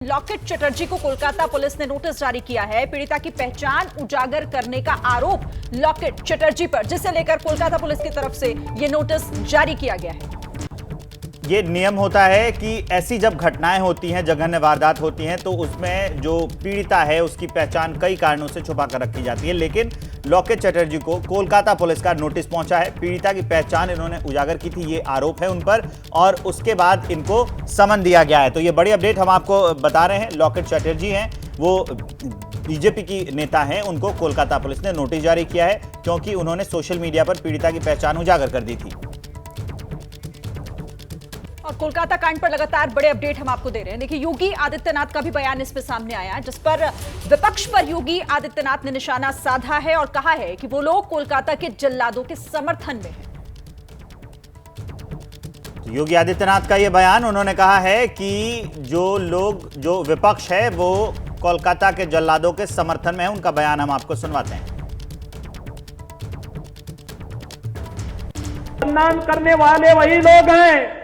लॉकेट चटर्जी को कोलकाता पुलिस ने नोटिस जारी किया है। पीड़िता की पहचान उजागर करने का आरोप लॉकेट चटर्जी पर, जिसे लेकर कोलकाता पुलिस की तरफ से यह नोटिस जारी किया गया है। ये नियम होता है कि ऐसी जब घटनाएं होती हैं, जघन्य वारदात होती हैं, तो उसमें जो पीड़िता है उसकी पहचान कई कारणों से छुपा कर रखी जाती है। लेकिन लॉकेट चटर्जी को कोलकाता पुलिस का नोटिस पहुंचा है। पीड़िता की पहचान इन्होंने उजागर की थी, ये आरोप है उन पर, और उसके बाद इनको समन दिया गया है। तो ये बड़ी अपडेट हम आपको बता रहे हैं। लॉकेट चटर्जी हैं, वो बीजेपी की नेता हैं, उनको कोलकाता पुलिस ने नोटिस जारी किया है क्योंकि उन्होंने सोशल मीडिया पर पीड़िता की पहचान उजागर कर दी थी। और कोलकाता कांड पर लगातार बड़े अपडेट हम आपको दे रहे हैं। देखिए, योगी आदित्यनाथ का भी बयान इस पे सामने आया है, जिस पर विपक्ष पर योगी आदित्यनाथ ने निशाना साधा है और कहा है कि वो लोग कोलकाता के जल्लादों के समर्थन में हैं। योगी आदित्यनाथ का यह बयान, उन्होंने कहा है कि जो विपक्ष है वो कोलकाता के जल्लादों के समर्थन में है। उनका बयान हम आपको सुनवाते हैं। बदनाम करने वाले वही लोग हैं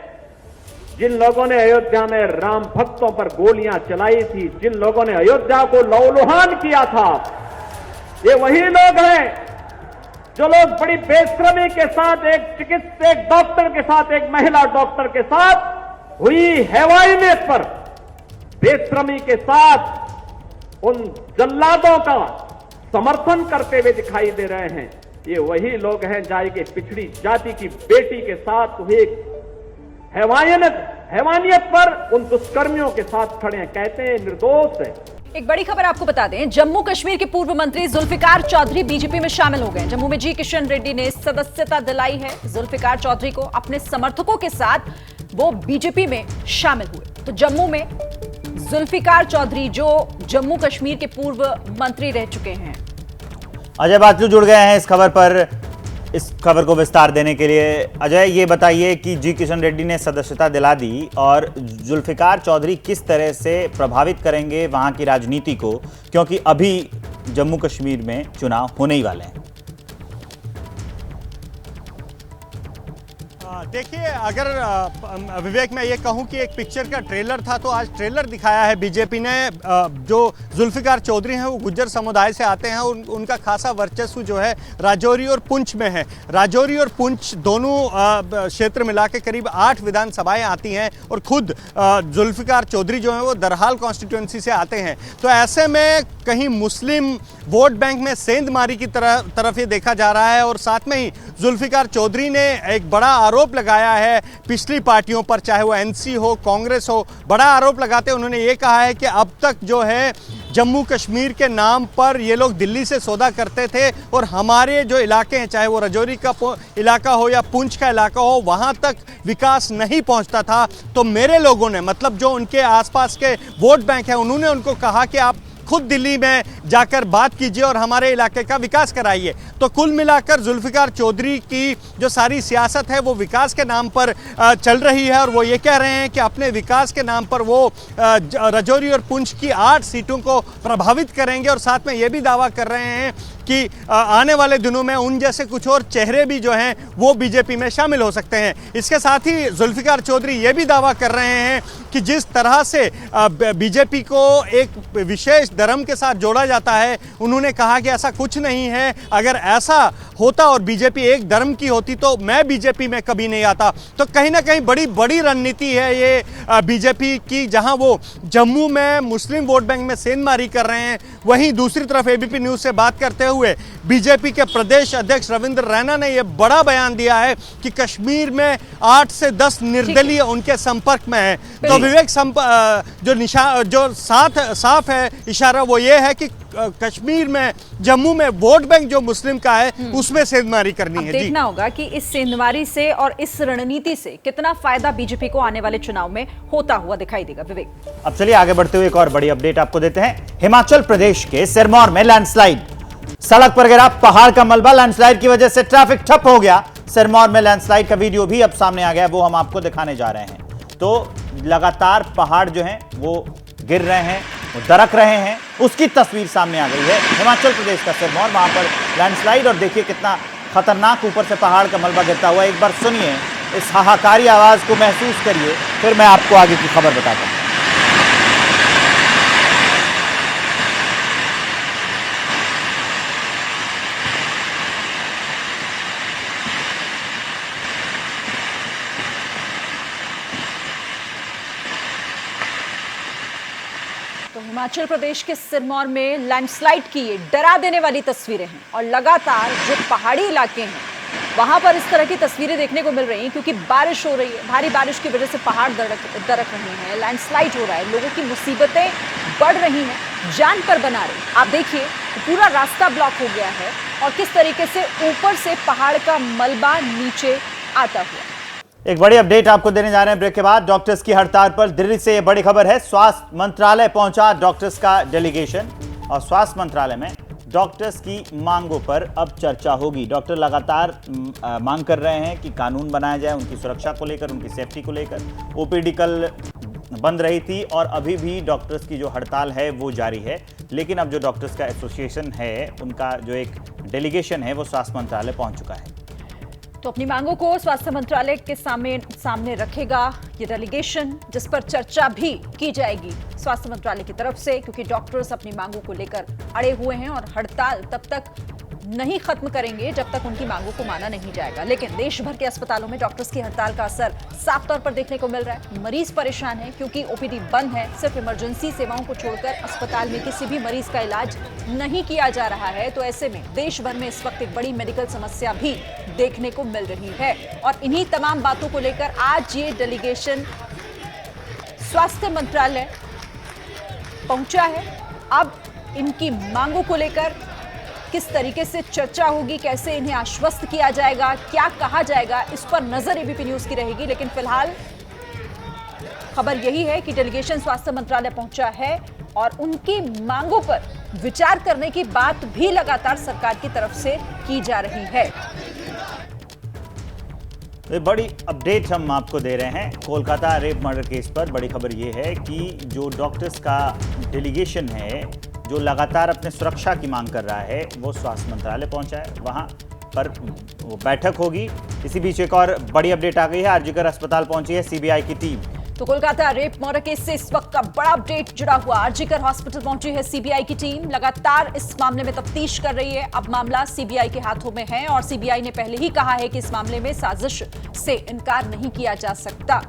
जिन लोगों ने अयोध्या में राम भक्तों पर गोलियां चलाई थी, जिन लोगों ने अयोध्या को लहूलुहान किया था। ये वही लोग हैं जो लोग बड़ी बेशर्मी के साथ एक डॉक्टर के साथ, एक महिला डॉक्टर के साथ हुई हैवानियत पर बेशर्मी के साथ उन जल्लादों का समर्थन करते हुए दिखाई दे रहे हैं। ये वही लोग हैं जाए के पिछड़ी जाति की बेटी के साथ हुई हैवानियत पर उन दुष्कर्मियों के साथ खड़े हैं, कहते हैं निर्दोष है। एक बड़ी खबर आपको बता दें, जम्मू कश्मीर के पूर्व मंत्री जुल्फिकार चौधरी बीजेपी में शामिल हो गए। जम्मू में जी किशन रेड्डी ने सदस्यता दिलाई है जुल्फिकार चौधरी को। अपने समर्थकों के साथ वो बीजेपी में शामिल हुए। तो जम्मू में जुल्फिकार चौधरी जो जम्मू कश्मीर के पूर्व मंत्री रह चुके हैं। अजय बाचलू जुड़ गए हैं इस खबर पर, इस खबर को विस्तार देने के लिए। अजय, ये बताइए कि जी किशन रेड्डी ने सदस्यता दिला दी और जुल्फिकार चौधरी किस तरह से प्रभावित करेंगे वहां की राजनीति को, क्योंकि अभी जम्मू कश्मीर में चुनाव होने ही वाले हैं। देखिए, अगर विवेक मैं ये कहूं कि एक पिक्चर का ट्रेलर था, तो आज ट्रेलर दिखाया है बीजेपी ने। जो जुल्फिकार चौधरी हैं वो गुज्जर समुदाय से आते हैं। उनका खासा वर्चस्व जो है राजौरी और पुंछ में है। राजौरी और पुंछ दोनों क्षेत्र मिला के करीब 8 विधानसभाएं आती हैं और खुद जुल्फिकार चौधरी जो हैं वो दरहाल कॉन्स्टिट्यूंसी से आते हैं। तो ऐसे में कहीं मुस्लिम वोट बैंक में सेंधमारी की तरफ ये देखा जा रहा है। और साथ में ही जुल्फिकार चौधरी ने एक बड़ा आरोप लगाया है पिछली पार्टियों पर, चाहे वो एनसी हो, कांग्रेस हो। बड़ा आरोप लगाते उन्होंने ये कहा है कि अब तक जो है जम्मू कश्मीर के नाम पर ये लोग दिल्ली से सौदा करते थे और हमारे जो इलाके हैं, चाहे वो राजौरी का इलाका हो या पुंछ का इलाका हो, वहाँ तक विकास नहीं पहुँचता था। तो मेरे लोगों ने, मतलब जो उनके आसपास के वोट बैंक हैं, उन्होंने उनको कहा कि आप खुद दिल्ली में जाकर बात कीजिए और हमारे इलाके का विकास कराइए। तो कुल मिलाकर जुल्फिकार चौधरी की जो सारी सियासत है वो विकास के नाम पर चल रही है। और वो ये कह रहे हैं कि अपने विकास के नाम पर वो राजौरी और पुंछ की 8 सीटों को प्रभावित करेंगे। और साथ में ये भी दावा कर रहे हैं कि आने वाले दिनों में उन जैसे कुछ और चेहरे भी जो हैं वो बीजेपी में शामिल हो सकते हैं। इसके साथ ही जुल्फिकार चौधरी ये भी दावा कर रहे हैं कि जिस तरह से बीजेपी को एक विशेष धर्म के साथ जोड़ा जाता है, उन्होंने कहा कि ऐसा कुछ नहीं है। अगर ऐसा होता और बीजेपी एक धर्म की होती तो मैं बीजेपी में कभी नहीं आता। तो कहीं ना कहीं बड़ी रणनीति है ये बीजेपी की, जहां वो जम्मू में मुस्लिम वोट बैंक में सेंधमारी कर रहे हैं। वहीं दूसरी तरफ एबीपी न्यूज़ से बात करते हुए बीजेपी के प्रदेश अध्यक्ष रविंद्र रैना ने यह बड़ा बयान दिया है कि कश्मीर में 8 से 10 निर्दलीय उनके संपर्क में है। तो विवेक, जो साफ है इशारा वो ये है कि कश्मीर में, जम्मू में वोट बैंक जो मुस्लिम का है उसमें सेंधमारी करनी है। देखना होगा कि इस सेंधमारी से और इस रणनीति से कितना फायदा बीजेपी को आने वाले चुनाव में होता हुआ दिखाई देगा। विवेक, अब चलिए आगे बढ़ते हुए एक और बड़ी अपडेट आपको देते हैं। हिमाचल प्रदेश के सिरमौर में लैंडस्लाइड, सड़क पर गिरा पहाड़ का मलबा। लैंडस्लाइड की वजह से ट्रैफिक ठप हो गया। सिरमौर में लैंडस्लाइड का वीडियो भी अब सामने आ गया, वो हम आपको दिखाने जा रहे हैं। तो लगातार पहाड़ जो हैं वो गिर रहे हैं, वो दरक रहे हैं, उसकी तस्वीर सामने आ गई है। हिमाचल प्रदेश का सिरमौर, वहां पर लैंडस्लाइड, और देखिए कितना खतरनाक ऊपर से पहाड़ का मलबा गिरता हुआ। एक बार सुनिए इस हाहाकारी आवाज को, महसूस करिए, फिर मैं आपको आगे की खबर बताता हूं। तो हिमाचल प्रदेश के सिरमौर में लैंडस्लाइड की ये डरा देने वाली तस्वीरें हैं और लगातार जो पहाड़ी इलाके हैं वहां पर इस तरह की तस्वीरें देखने को मिल रही हैं क्योंकि बारिश हो रही है। भारी बारिश की वजह से पहाड़ दरक रहे हैं, लैंडस्लाइड हो रहा है, लोगों की मुसीबतें बढ़ रही हैं, जान पर बना रही। आप देखिए पूरा रास्ता ब्लॉक हो गया है और किस तरीके से ऊपर से पहाड़ का मलबा नीचे आता हुआ। एक बड़ी अपडेट आपको देने जा रहे हैं ब्रेक के बाद। डॉक्टर्स की हड़ताल पर दिल्ली से ये बड़ी खबर है। स्वास्थ्य मंत्रालय पहुंचा डॉक्टर्स का डेलीगेशन और स्वास्थ्य मंत्रालय में डॉक्टर्स की मांगों पर अब चर्चा होगी। डॉक्टर लगातार मांग कर रहे हैं कि कानून बनाया जाए उनकी सुरक्षा को लेकर, उनकी सेफ्टी को लेकर। ओपीडी कल बंद रही थी और अभी भी डॉक्टर्स की जो हड़ताल है वो जारी है, लेकिन अब जो डॉक्टर्स का एसोसिएशन है उनका जो एक डेलीगेशन है वो स्वास्थ्य मंत्रालय पहुंच चुका है। तो अपनी मांगों को स्वास्थ्य मंत्रालय के सामने रखेगा ये डेलीगेशन, जिस पर चर्चा भी की जाएगी स्वास्थ्य मंत्रालय की तरफ से, क्योंकि डॉक्टर्स अपनी मांगों को लेकर अड़े हुए हैं और हड़ताल तब तक नहीं खत्म करेंगे जब तक उनकी मांगों को माना नहीं जाएगा। लेकिन देश भर के अस्पतालों में डॉक्टर्स की हड़ताल का असर साफ तौर पर देखने को मिल रहा है। मरीज परेशान है क्योंकि ओपीडी बंद है, सिर्फ इमरजेंसी सेवाओं को छोड़कर अस्पताल में किसी भी मरीज का इलाज नहीं किया जा रहा है। तो ऐसे में देश भर में इस वक्त एक बड़ी मेडिकल समस्या भी देखने को मिल रही है और इन्हीं तमाम बातों को लेकर आज ये डेलीगेशन स्वास्थ्य मंत्रालय पहुंचा है। अब इनकी मांगों को लेकर किस तरीके से चर्चा होगी, कैसे इन्हें आश्वस्त किया जाएगा, क्या कहा जाएगा, इस पर नजर एबीपी न्यूज की रहेगी। लेकिन फिलहाल खबर यही है कि डेलीगेशन स्वास्थ्य मंत्रालय पहुंचा है और उनकी मांगों पर विचार करने की बात भी लगातार सरकार की तरफ से की जा रही है। तो बड़ी अपडेट हम आपको दे रहे हैं कोलकाता रेप मर्डर केस पर। बड़ी खबर यह है कि जो डॉक्टर्स का डेलीगेशन है जो लगातार अपने सुरक्षा की मांग कर रहा है वो स्वास्थ्य मंत्रालय पहुंचा है, वहां पर वो बैठक होगी। इसी बीच एक और बड़ी अपडेट आ गई है, आरजीकर अस्पताल पहुंची है सीबीआई की टीम। तो कोलकाता रेप मर्डर केस से इस वक्त का बड़ा अपडेट जुड़ा हुआ। आरजीकर हॉस्पिटल पहुंची है सीबीआई की टीम, लगातार इस मामले में तफ्तीश कर रही है। अब मामला सीबीआई के हाथों में है और सीबीआई ने पहले ही कहा है कि इस मामले में साजिश से इनकार नहीं किया जा सकता।